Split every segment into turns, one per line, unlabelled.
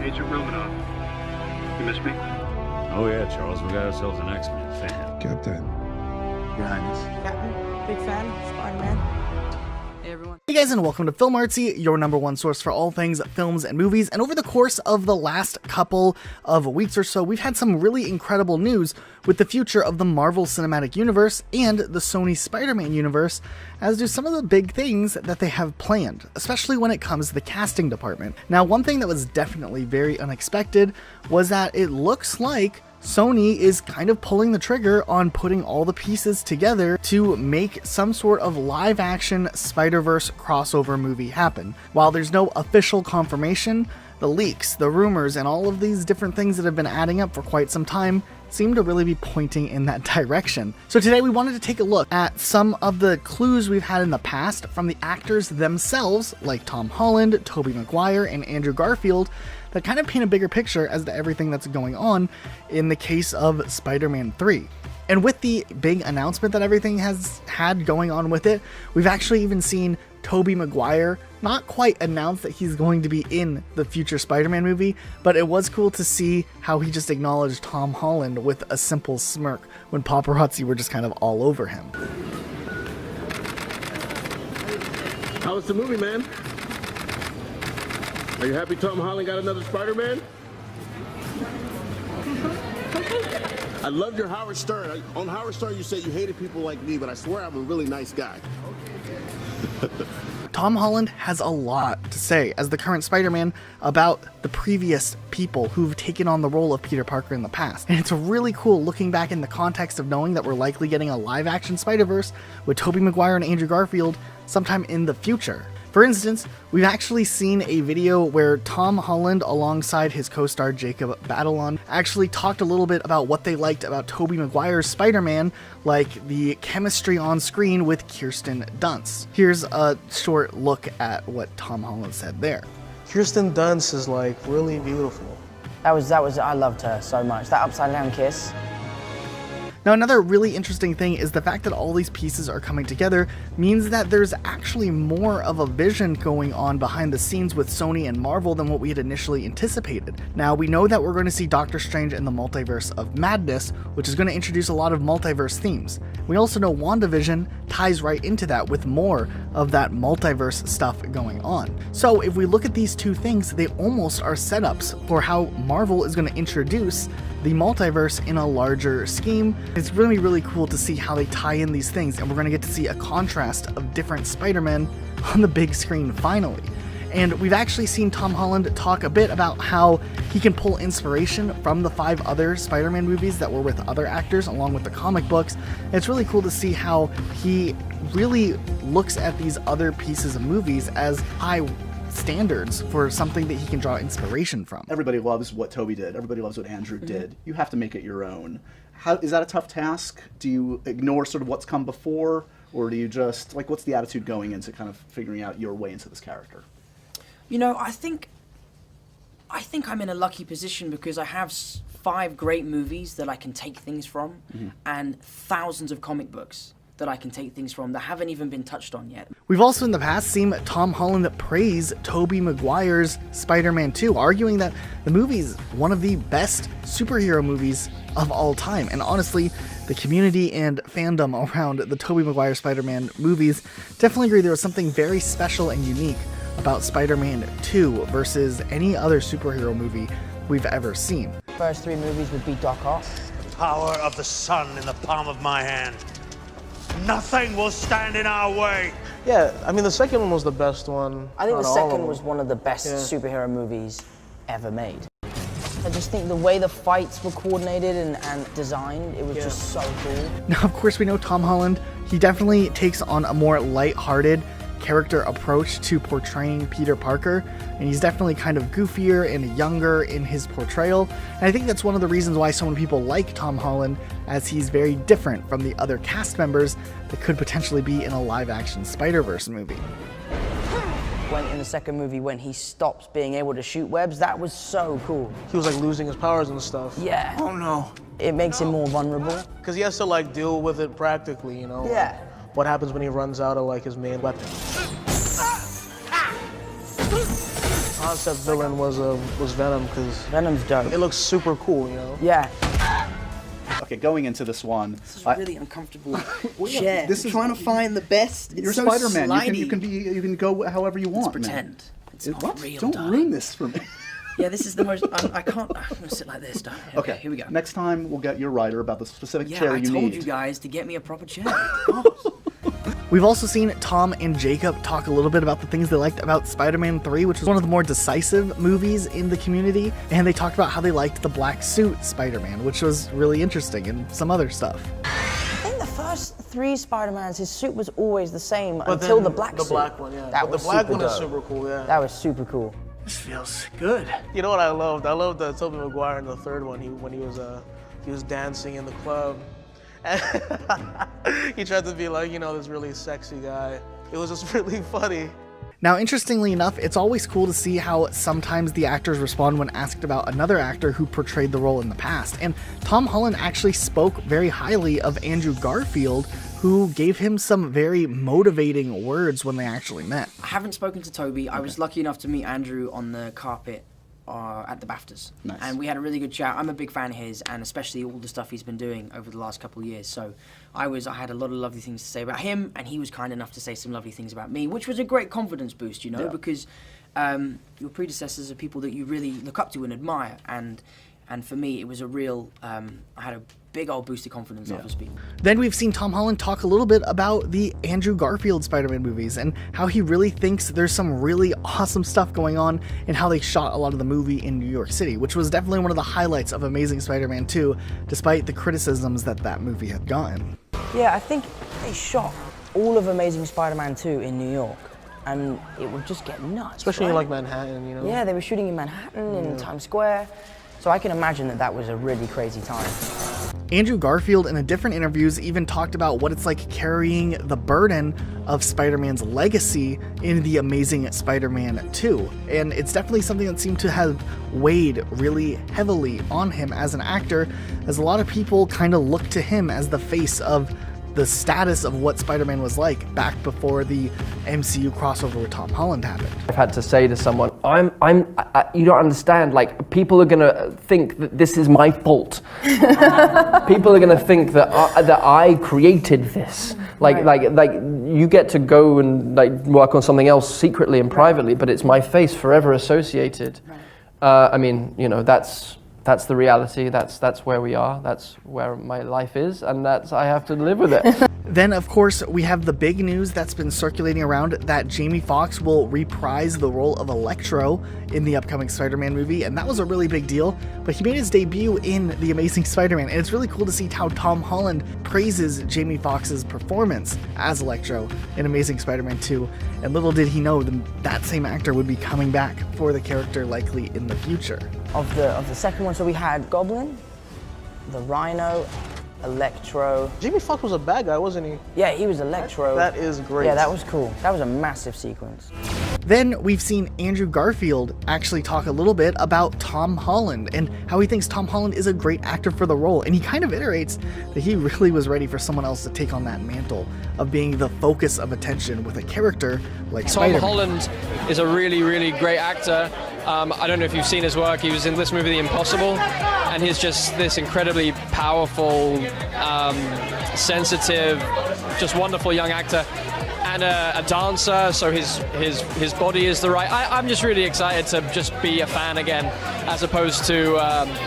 Agent Romanoff. You miss me?
Oh yeah, Charles, we got ourselves an X-Men fan.
Captain.
Your Highness.
Jackman, big fan, Spiderman. Hey everyone.
Hey guys, and welcome to Filmartsy, your #1 source for all things films and movies. And over the course of the last couple of weeks or so, we've had some really incredible news with the future of the Marvel Cinematic Universe and the Sony Spider-Man universe, as do some of the big things that they have planned, especially when it comes to the casting department. Now, one thing that was definitely very unexpected was that it looks like Sony is kind of pulling the trigger on putting all the pieces together to make some sort of live-action Spider-Verse crossover movie happen. While there's no official confirmation, the leaks, the rumors, and all of these different things that have been adding up for quite some time seem to really be pointing in that direction. So today we wanted to take a look at some of the clues we've had in the past from the actors themselves, like Tom Holland, Tobey Maguire, and Andrew Garfield, that kind of paint a bigger picture as to everything that's going on in the case of Spider-Man 3. And with the big announcement that everything has had going on with it, we've actually even seen Tobey Maguire not quite announce that he's going to be in the future Spider-Man movie, but it was cool to see how he just acknowledged Tom Holland with a simple smirk when paparazzi were just kind of all over him.
How was the movie, man? Are you happy Tom Holland got another Spider-Man? I loved your Howard Stern. On Howard Stern, you said you hated people like me, but I swear I'm a really nice guy.
Tom Holland has a lot to say as the current Spider-Man about the previous people who've taken on the role of Peter Parker in the past. And it's really cool looking back in the context of knowing that we're likely getting a live-action Spider-Verse with Tobey Maguire and Andrew Garfield sometime in the future. For instance, we've actually seen a video where Tom Holland, alongside his co-star Jacob Batalon, actually talked a little bit about what they liked about Tobey Maguire's Spider-Man, like the chemistry on screen with Kirsten Dunst. Here's a short look at what Tom Holland said there.
Kirsten Dunst is like really beautiful.
That was, I loved her so much. That upside down kiss.
Now, another really interesting thing is the fact that all these pieces are coming together means that there's actually more of a vision going on behind the scenes with Sony and Marvel than what we had initially anticipated. Now, we know that we're going to see Doctor Strange in the Multiverse of Madness, which is going to introduce a lot of multiverse themes. We also know WandaVision ties right into that with more of that multiverse stuff going on. So if we look at these two things, they almost are setups for how Marvel is going to introduce the multiverse in a larger scheme. It's really, really cool to see how they tie in these things, and we're going to get to see a contrast of different Spider-Men on the big screen finally. And we've actually seen Tom Holland talk a bit about how he can pull inspiration from the 5 other Spider-Man movies that were with other actors along with the comic books. And it's really cool to see how he really looks at these other pieces of movies as high standards for something that he can draw inspiration from.
Everybody loves what Toby did. Everybody loves what Andrew did. You have to make it your own. Is that a tough task? Do you ignore sort of what's come before, or do you just, like, what's the attitude going into kind of figuring out your way into this character?
You know, I think I'm in a lucky position because I have 5 great movies that I can take things from, and thousands of comic books that I can take things from that haven't even been touched on yet.
We've also in the past seen Tom Holland praise Tobey Maguire's Spider-Man 2, arguing that the movie's one of the best superhero movies of all time. And honestly, the community and fandom around the Tobey Maguire Spider-Man movies definitely agree there was something very special and unique about Spider-Man 2 versus any other superhero movie we've ever seen.
First 3 movies would be Doc Ock.
Power of the sun in the palm of my hand. Nothing will stand in our way.
Yeah, I mean, the second one was the best one.
I think the
out of all of
second
them.
was one of the best superhero movies ever made. I just think the way the fights were coordinated and designed, it was just so cool.
Now, of course, we know Tom Holland, he definitely takes on a more lighthearted character approach to portraying Peter Parker, and he's definitely kind of goofier and younger in his portrayal. And I think that's one of the reasons why so many people like Tom Holland, as he's very different from the other cast members that could potentially be in a live-action Spider-Verse movie.
When in the second movie, when he stops being able to shoot webs, that was so cool.
He was like losing his powers and stuff.
Yeah.
Oh no.
It makes him more vulnerable.
Because he has to like deal with it practically, you know?
Yeah.
What happens when he runs out of like his main weapon? concept villain was Venom, because
Venom's dope.
it looks super cool, you know?
Yeah.
Okay, going into this one,
This is a really uncomfortable chair.
this is
trying to find the best.
you're
It's so
Spider-Man.
slidey.
You can go however you want.
Let's
man.
pretend. It's not
What?
real,
Don't
darling.
ruin this for me.
Yeah, this is the most. I can't. I'm gonna sit like this, darling. Okay, here we go.
Next time we'll get your writer about the specific
Yeah,
chair
I
you
told
need.
you guys to get me a proper chair. God.
We've also seen Tom and Jacob talk a little bit about the things they liked about Spider-Man 3, which was one of the more decisive movies in the community, and they talked about how they liked the black suit Spider-Man, which was really interesting, and some other stuff.
I think the first 3 Spider-Mans, his suit was always the same
But
until
then
the black
the
suit.
black one, yeah.
That
But
was
the black
super
one is
dope.
super cool, yeah.
That was super cool.
This feels good.
You know what I loved? I loved Tobey Maguire in the third one. When he was dancing in the club, and he tried to be like, you know, this really sexy guy. It was just really funny.
Now, interestingly enough, it's always cool to see how sometimes the actors respond when asked about another actor who portrayed the role in the past. And Tom Holland actually spoke very highly of Andrew Garfield, who gave him some very motivating words when they actually met.
I haven't spoken to Toby. I was lucky enough to meet Andrew on the carpet at the BAFTAs.
Nice.
And we had a really good chat. I'm a big fan of his, and especially all the stuff he's been doing over the last couple of years. So I had a lot of lovely things to say about him, and he was kind enough to say some lovely things about me, which was a great confidence boost, you know, because your predecessors are people that you really look up to and admire. And for me, it was a real, I had a big old boost of confidence after speaking.
Then we've seen Tom Holland talk a little bit about the Andrew Garfield Spider-Man movies and how he really thinks there's some really awesome stuff going on and how they shot a lot of the movie in New York City, which was definitely one of the highlights of Amazing Spider-Man 2, despite the criticisms that movie had gotten.
Yeah, I think they shot all of Amazing Spider-Man 2 in New York, and it would just get nuts.
Especially in
right?
like Manhattan, you know?
Yeah, they were shooting in Manhattan, in Times Square. So I can imagine that was a really crazy time.
Andrew Garfield, in a different interviews, even talked about what it's like carrying the burden of Spider-Man's legacy in The Amazing Spider-Man 2. And it's definitely something that seemed to have weighed really heavily on him as an actor, as a lot of people kind of look to him as the face of the status of what Spider-Man was like back before the MCU crossover with Tom Holland happened.
I've had to say to someone, you don't understand, like, people are gonna think that this is my fault. People are gonna think that I created this. Like you get to go and like work on something else secretly and privately, but it's my face forever associated. I mean, you know, that's the reality, that's where we are, that's where my life is, and I have to live with it.
Then, of course, we have the big news that's been circulating around that Jamie Foxx will reprise the role of Electro in the upcoming Spider-Man movie, and that was a really big deal, but he made his debut in The Amazing Spider-Man, and it's really cool to see how Tom Holland praises Jamie Foxx's performance as Electro in Amazing Spider-Man 2, and little did he know that same actor would be coming back for the character likely in the future.
Of the second one, so we had Goblin, the Rhino, Electro.
Jamie Foxx was a bad guy, wasn't he?
Yeah, he was Electro.
That is great.
Yeah, that was cool. That was a massive sequence.
Then we've seen Andrew Garfield actually talk a little bit about Tom Holland and how he thinks Tom Holland is a great actor for the role, and he kind of iterates that he really was ready for someone else to take on that mantle of being the focus of attention with a character like
Tom
Spider-Man.
Holland is a really, really great actor. I don't know if you've seen his work. He was in this movie, The Impossible, and he's just this incredibly powerful, sensitive, just wonderful young actor. And a dancer, so his body is the right. I'm just really excited to just be a fan again, as opposed to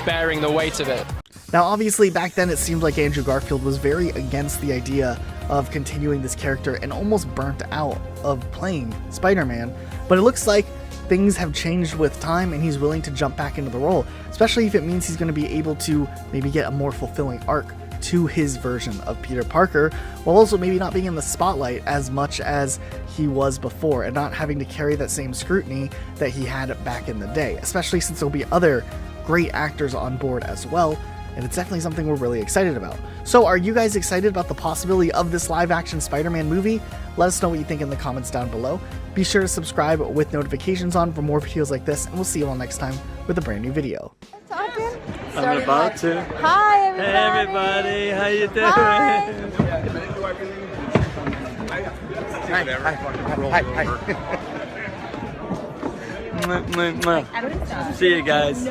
bearing the weight of it.
Now, obviously, back then it seemed like Andrew Garfield was very against the idea of continuing this character and almost burnt out of playing Spider-Man, but it looks like things have changed with time and he's willing to jump back into the role, especially if it means he's going to be able to maybe get a more fulfilling arc to his version of Peter Parker, while also maybe not being in the spotlight as much as he was before and not having to carry that same scrutiny that he had back in the day, especially since there'll be other great actors on board as well, and it's definitely something we're really excited about. So are you guys excited about the possibility of this live-action Spider-Man movie? Let us know what you think in the comments down below. Be sure to subscribe with notifications on for more videos like this, and we'll see you all next time with a brand new video.
I'm about to.
Hi, everybody.
Hey, everybody. How you doing?
Hi.
Hi.
Mwah, mwah, mwah. See you guys.